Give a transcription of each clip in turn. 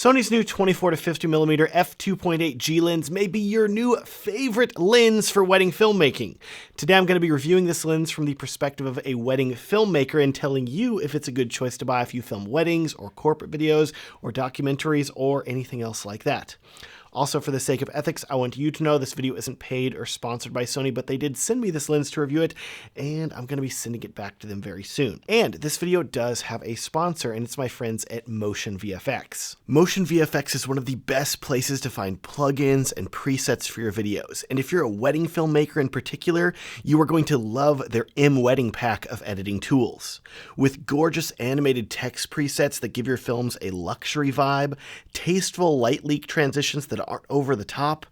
Sony's new 24 to 50mm f2.8 G lens may be your new favorite lens for wedding filmmaking. Today I'm going to be reviewing this lens from the perspective of a wedding filmmaker and telling you if it's a good choice to buy if you film weddings or corporate videos or documentaries or anything else like that. Also, for the sake of ethics, I want you to know this video isn't paid or sponsored by Sony, but they did send me this lens to review it, and I'm going to be sending it back to them very soon. And this video does have a sponsor, and it's my friends at Motion VFX. Motion VFX is one of the best places to find plugins and presets for your videos. And if you're a wedding filmmaker in particular, you are going to love their M-Wedding pack of editing tools. With gorgeous animated text presets that give your films a luxury vibe, tasteful light leak transitions that aren't over the top,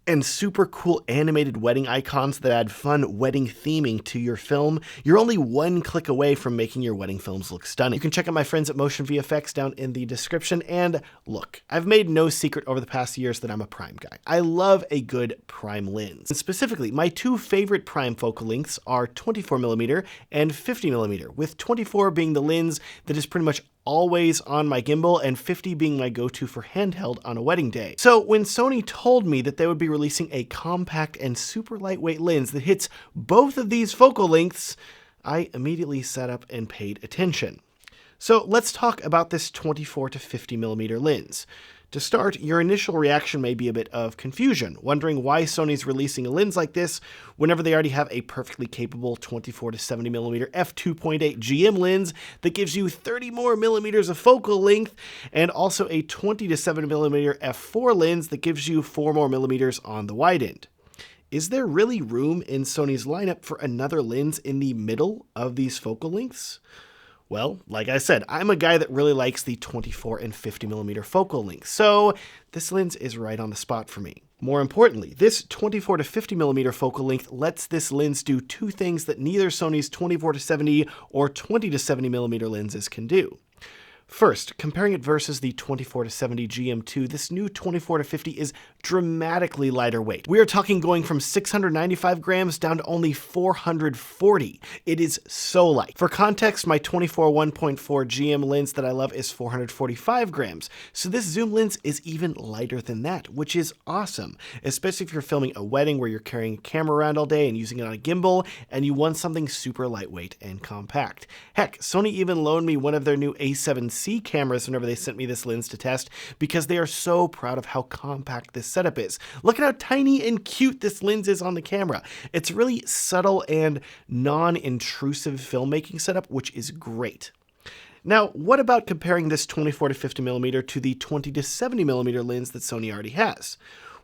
and super cool animated wedding icons that add fun wedding theming to your film, you're only one click away from making your wedding films look stunning. You can check out my friends at Motion VFX down in the description, and look, I've made no secret over the past years that I'm a prime guy. I love a good prime lens. And specifically, my two favorite prime focal lengths are 24mm and 50mm, with 24 being the lens that is pretty much always on my gimbal, and 50 being my go-to for handheld on a wedding day. So when Sony told me that they would be releasing a compact and super lightweight lens that hits both of these focal lengths, I immediately sat up and paid attention. So let's talk about this 24 to 50mm lens. To start, your initial reaction may be a bit of confusion, wondering why Sony's releasing a lens like this whenever they already have a perfectly capable 24 to 70mm f2.8 GM lens that gives you 30 more millimeters of focal length, and also a 20 to 7mm f4 lens that gives you 4 more millimeters on the wide end. Is there really room in Sony's lineup for another lens in the middle of these focal lengths? Well, like I said, I'm a guy that really likes the 24 and 50mm focal lengths, so this lens is right on the spot for me. More importantly, this 24 to 50mm focal length lets this lens do two things that neither Sony's 24 to 70 or 20 to 70mm lenses can do. First, comparing it versus the 24 to 70 GM2, this new 24 to 50 is dramatically lighter weight. We are talking going from 695 grams down to only 440. It is so light. For context, my 24 1.4 GM lens that I love is 445 grams. So this zoom lens is even lighter than that, which is awesome, especially if you're filming a wedding where you're carrying a camera around all day and using it on a gimbal, and you want something super lightweight and compact. Heck, Sony even loaned me one of their new A7C cameras whenever they sent me this lens to test, because they are so proud of how compact this setup is. Look at how tiny and cute this lens is on the camera. It's really subtle and non-intrusive filmmaking setup, which is great. Now, what about comparing this 24 to 50mm to the 20 to 70mm lens that Sony already has?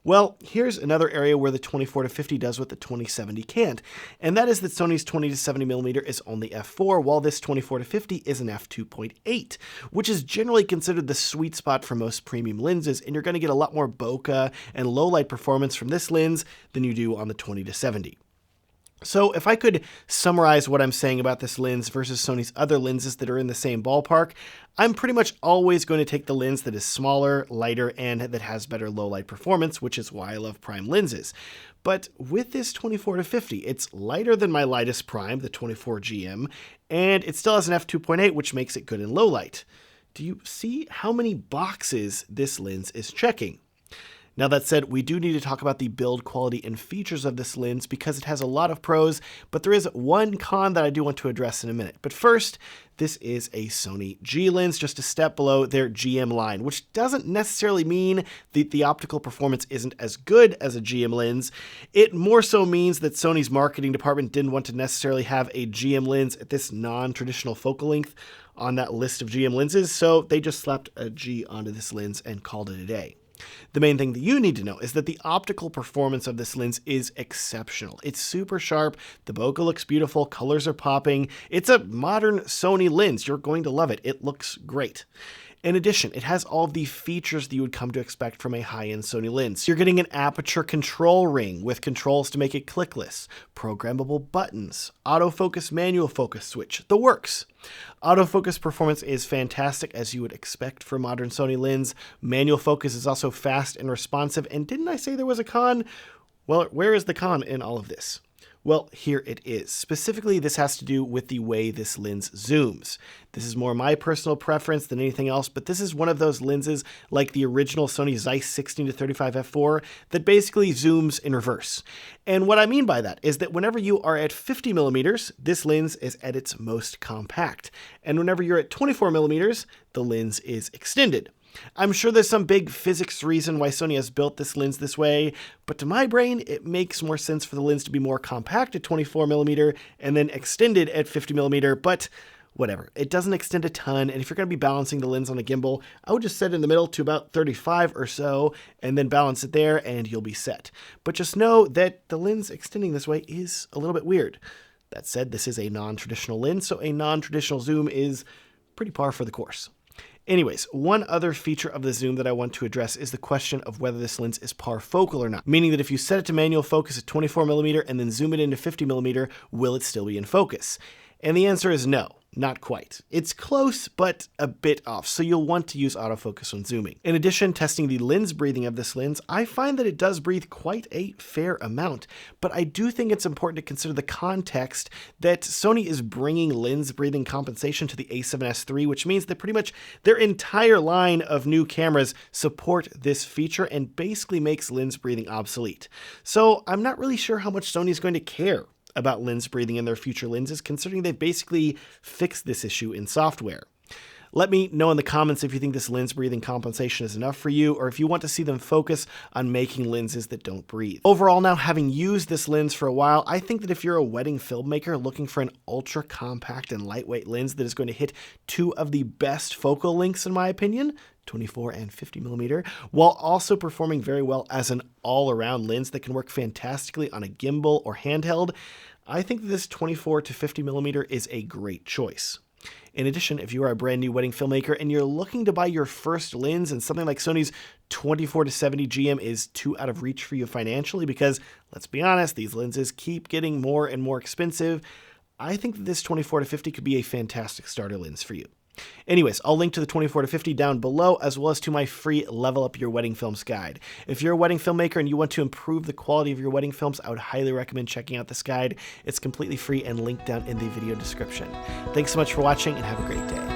Well, here's another area where the 24 to 50 does what the 2070 can't, and that is that Sony's 20 to 70mm is only f4, while this 24 to 50 is an f2.8, which is generally considered the sweet spot for most premium lenses, and you're going to get a lot more bokeh and low light performance from this lens than you do on the 20 to 70. So if I could summarize what I'm saying about this lens versus Sony's other lenses that are in the same ballpark, I'm pretty much always going to take the lens that is smaller, lighter, and that has better low light performance, which is why I love prime lenses. But with this 24 to 50, it's lighter than my lightest prime, the 24 GM, and it still has an f2.8, which makes it good in low light. Do you see how many boxes this lens is checking? Now that said, we do need to talk about the build quality and features of this lens because it has a lot of pros, but there is one con that I do want to address in a minute. But first, this is a Sony G lens, just a step below their GM line, which doesn't necessarily mean that the optical performance isn't as good as a GM lens. It more so means that Sony's marketing department didn't want to necessarily have a GM lens at this non-traditional focal length on that list of GM lenses, so they just slapped a G onto this lens and called it a day. The main thing that you need to know is that the optical performance of this lens is exceptional. It's super sharp, the bokeh looks beautiful, colors are popping. It's a modern Sony lens. You're going to love it. It looks great. In addition, it has all of the features that you would come to expect from a high-end Sony lens. You're getting an aperture control ring with controls to make it clickless, programmable buttons, autofocus manual focus switch, the works. Autofocus performance is fantastic, as you would expect for a modern Sony lens. Manual focus is also fast and responsive, and didn't I say there was a con? Well, where is the con in all of this? Well, here it is. Specifically, this has to do with the way this lens zooms. This is more my personal preference than anything else, but this is one of those lenses like the original Sony Zeiss 16-35 f4 that basically zooms in reverse. And what I mean by that is that whenever you are at 50 millimeters, this lens is at its most compact. And whenever you're at 24 millimeters, the lens is extended. I'm sure there's some big physics reason why Sony has built this lens this way, but to my brain, it makes more sense for the lens to be more compact at 24 millimeter and then extended at 50 millimeter, but whatever. It doesn't extend a ton, and if you're going to be balancing the lens on a gimbal, I would just set it in the middle to about 35 or so, and then balance it there, and you'll be set. But just know that the lens extending this way is a little bit weird. That said, this is a non-traditional lens, so a non-traditional zoom is pretty par for the course. Anyways, one other feature of the zoom that I want to address is the question of whether this lens is parfocal or not, meaning that if you set it to manual focus at 24 millimeter and then zoom it into 50 millimeter, will it still be in focus? And the answer is no, not quite. It's close, but a bit off, so you'll want to use autofocus when zooming. In addition, testing the lens breathing of this lens, I find that it does breathe quite a fair amount, but I do think it's important to consider the context that Sony is bringing lens breathing compensation to the a7S III, which means that pretty much their entire line of new cameras support this feature and basically makes lens breathing obsolete. So I'm not really sure how much Sony is going to care about lens breathing in their future lenses, considering they've basically fixed this issue in software. Let me know in the comments if you think this lens breathing compensation is enough for you, or if you want to see them focus on making lenses that don't breathe. Overall now, having used this lens for a while, I think that if you're a wedding filmmaker looking for an ultra compact and lightweight lens that is going to hit two of the best focal lengths in my opinion, 24 and 50 millimeter, while also performing very well as an all-around lens that can work fantastically on a gimbal or handheld, I think that this 24 to 50 millimeter is a great choice. In addition, if you are a brand new wedding filmmaker and you're looking to buy your first lens and something like Sony's 24 to 70 GM is too out of reach for you financially because, let's be honest, these lenses keep getting more and more expensive, I think that this 24 to 50 could be a fantastic starter lens for you. Anyways, I'll link to the 24 to 50 down below, as well as to my free Level Up Your Wedding Films guide. If you're a wedding filmmaker and you want to improve the quality of your wedding films, I would highly recommend checking out this guide. It's completely free and linked down in the video description. Thanks so much for watching and have a great day.